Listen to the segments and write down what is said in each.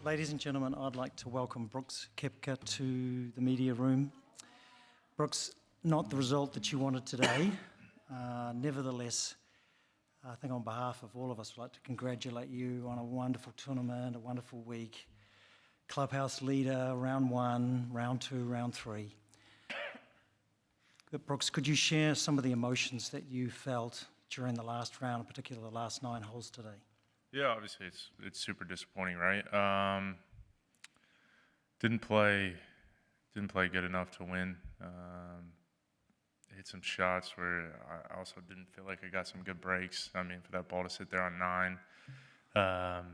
Ladies and gentlemen, I'd like to welcome Brooks Koepka to the media room. Brooks, not the result that you wanted today. Nevertheless, I think on behalf of all of us, I'd like to congratulate you on a wonderful tournament, a wonderful week. Clubhouse leader, round 1, round 2, round 3. But Brooks, could you share some of the emotions that you felt during the last round, in particular the last 9 holes today? Yeah, obviously it's super disappointing, right? Didn't play good enough to win. Hit some shots where I also didn't feel like I got some good breaks. I mean, for that ball to sit there on 9,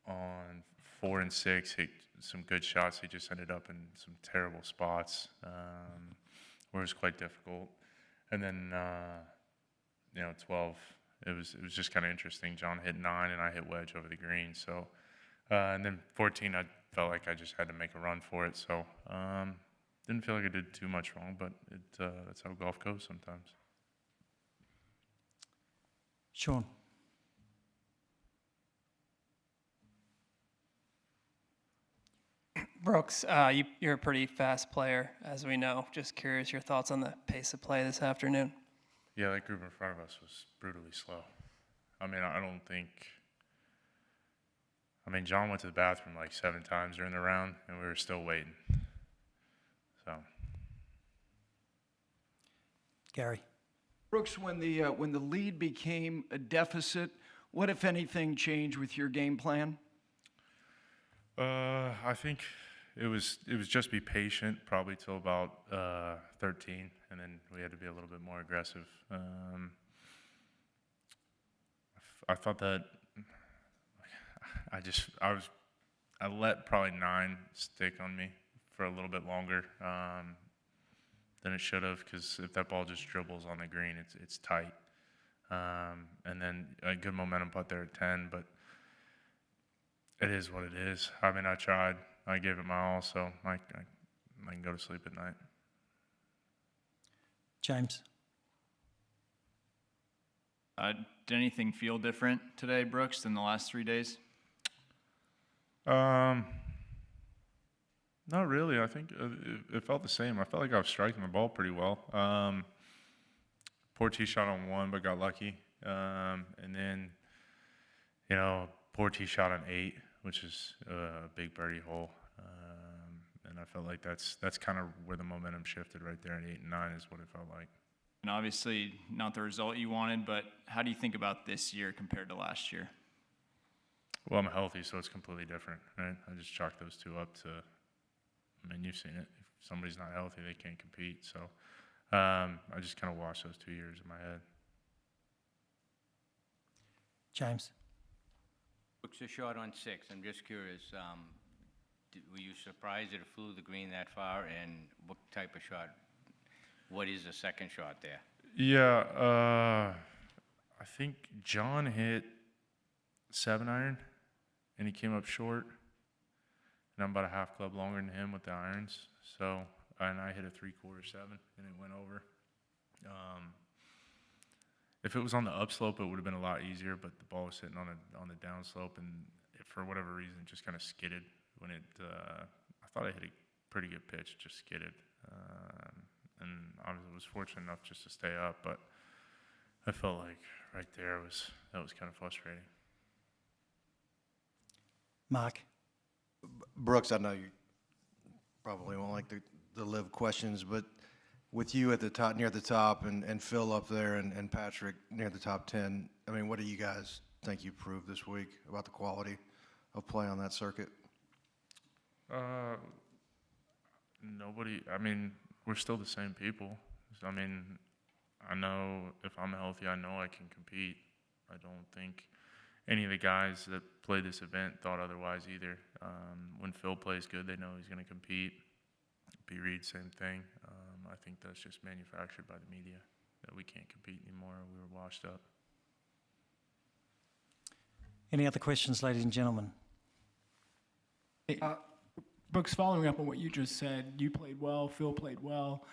on 4 and 6, hit some good shots. He just ended up in some terrible spots, where it was quite difficult. And then 12. It was just kind of interesting. John hit 9 and I hit wedge over the green. So, and then 14, I felt like I just had to make a run for it. So, didn't feel like I did too much wrong, but that's how golf goes sometimes. Sean. Brooks, you're a pretty fast player, as we know. Just curious your thoughts on the pace of play this afternoon. Yeah, that group in front of us was brutally slow. I mean, John went to the bathroom like 7 times during the round, and we were still waiting. So. Gary. Brooks, when the lead became a deficit, what, if anything, changed with your game plan? I think it was just be patient, probably till about 13, and then we had to be a little bit more aggressive. I thought that I let probably 9 stick on me for a little bit longer than it should have, because if that ball just dribbles on the green, it's tight. And then a good momentum putt there at 10, but it is what it is. I mean, I tried. I gave it my all, so I can go to sleep at night. James. Did anything feel different today, Brooks, than the last 3 days? Not really. I think it felt the same. I felt like I was striking the ball pretty well. Poor tee shot on 1, but got lucky. And then, poor tee shot on 8, which is a big birdie hole. And I felt like that's kind of where the momentum shifted right there at 8 and 9 is what it felt like. And obviously not the result you wanted, but how do you think about this year compared to last year? Well, I'm healthy, so it's completely different, right? I just chalk those two up to, you've seen it. If somebody's not healthy, they can't compete. So I just kind of watch those 2 years in my head. James. Brooks, a shot on 6. I'm just curious, were you surprised that it flew the green that far, and what type of shot? What is the second shot there? Yeah, I think John hit 7-iron, and he came up short, and I'm about a half club longer than him with the irons. So, and I hit a 3/4 7, and it went over. If it was on the upslope, it would have been a lot easier, but the ball was sitting on the downslope, and for whatever reason, it just kind of skidded when it. I thought I hit a pretty good pitch, just skidded, and I was fortunate enough just to stay up, but I felt like right there that was kind of frustrating. Mark. Brooks, I know you probably won't like the live questions, but with you at the top, near the top, and Phil up there, and Patrick near the top 10, I mean, what do you guys think you proved this week about the quality of play on that circuit? Nobody. I mean, we're still the same people. I mean, I know if I'm healthy, I know I can compete. I don't think any of the guys that played this event thought otherwise either. When Phil plays good, they know he's going to compete. B. Reed, same thing. I think that's just manufactured by the media, that we can't compete anymore. We were washed up. Any other questions, ladies and gentlemen? Brooks, following up on what you just said, you played well, Phil played well.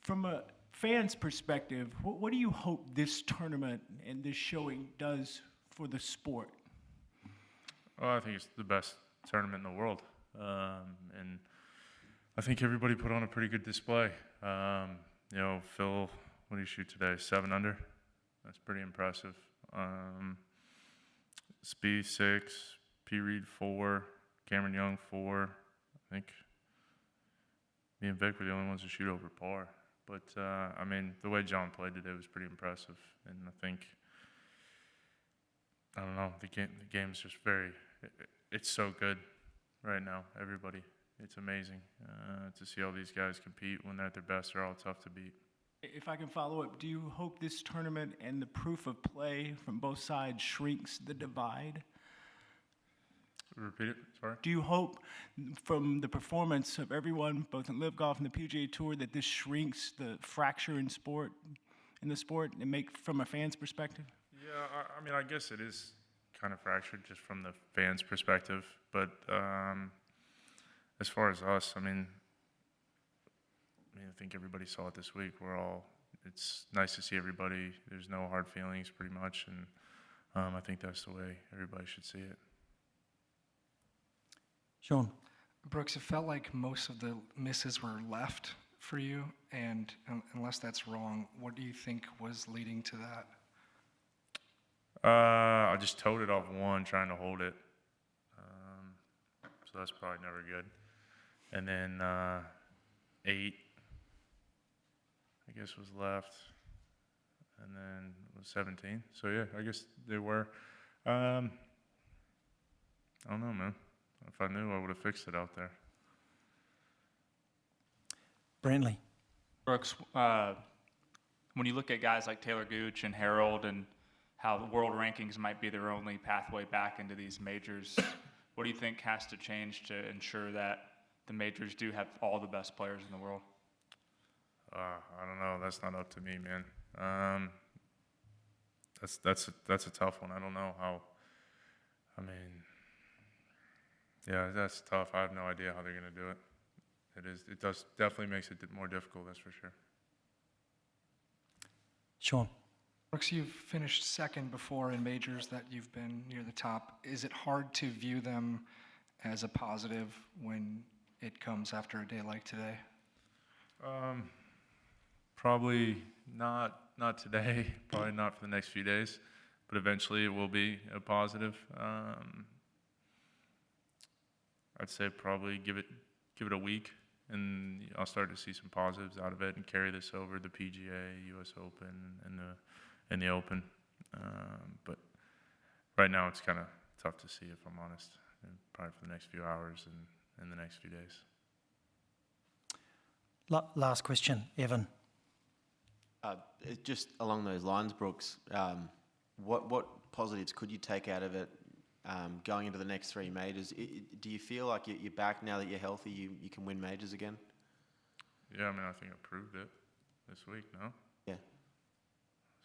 From a fan's perspective, what do you hope this tournament and this showing does for the sport? Oh, I think it's the best tournament in the world, and I think everybody put on a pretty good display. Phil, what did he shoot today? 7 under. That's pretty impressive. Spieth 6, P. Reed 4, Cameron Young 4. I think me and Vic were the only ones to shoot over par. But the way John played today was pretty impressive, and I think the game's just it's so good right now. Everybody, it's amazing to see all these guys compete when they're at their best. They're all tough to beat. If I can follow up, do you hope this tournament and the proof of play from both sides shrinks the divide? Repeat it, sorry. Do you hope from the performance of everyone, both in Live Golf and the PGA Tour, that this shrinks the fracture in the sport, and make from a fan's perspective? Yeah, I guess it is kind of fractured just from the fans' perspective. But as far as us, I think everybody saw it this week. It's nice to see everybody. There's no hard feelings pretty much, and I think that's the way everybody should see it. Sean? Brooks, it felt like most of the misses were left for you, and unless that's wrong, what do you think was leading to that? I just towed it off one, trying to hold it. So that's probably never good. And then 8, I guess, was left. And then it was 17. So yeah, I guess they were. I don't know, man. If I knew, I would have fixed it out there. Brantley? Brooks, when you look at guys like Taylor Gooch and Harold and how the world rankings might be their only pathway back into these majors, what do you think has to change to ensure that the majors do have all the best players in the world? I don't know. That's not up to me, man. That's a tough one. I don't know how. Yeah, that's tough. I have no idea how they're going to do it. It does definitely makes it more difficult, that's for sure. Sean? Brooks, you've finished second before in majors that you've been near the top. Is it hard to view them as a positive when it comes after a day like today? Probably not today, probably not for the next few days, but eventually it will be a positive. I'd say probably give it a week, and I'll start to see some positives out of it and carry this over the PGA, U.S. Open, and the Open. But right now it's kind of tough to see, if I'm honest, and probably for the next few hours and in the next few days. Last question, Evan. Just along those lines, Brooks, what positives could you take out of it going into the next 3 majors? Do you feel like you're back now that you're healthy, you can win majors again? Yeah, I think I proved it this week, no? Yeah.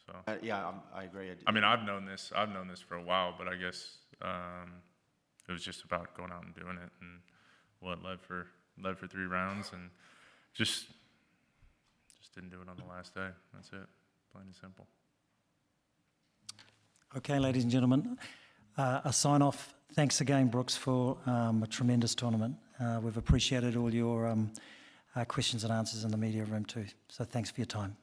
So. I agree. I've known this for a while, but I guess it was just about going out and doing it, and led for 3 rounds, and just didn't do it on the last day. That's it, plain and simple. Okay, ladies and gentlemen, a sign-off. Thanks again, Brooks, for a tremendous tournament. We've appreciated all your questions and answers in the media room too. So thanks for your time.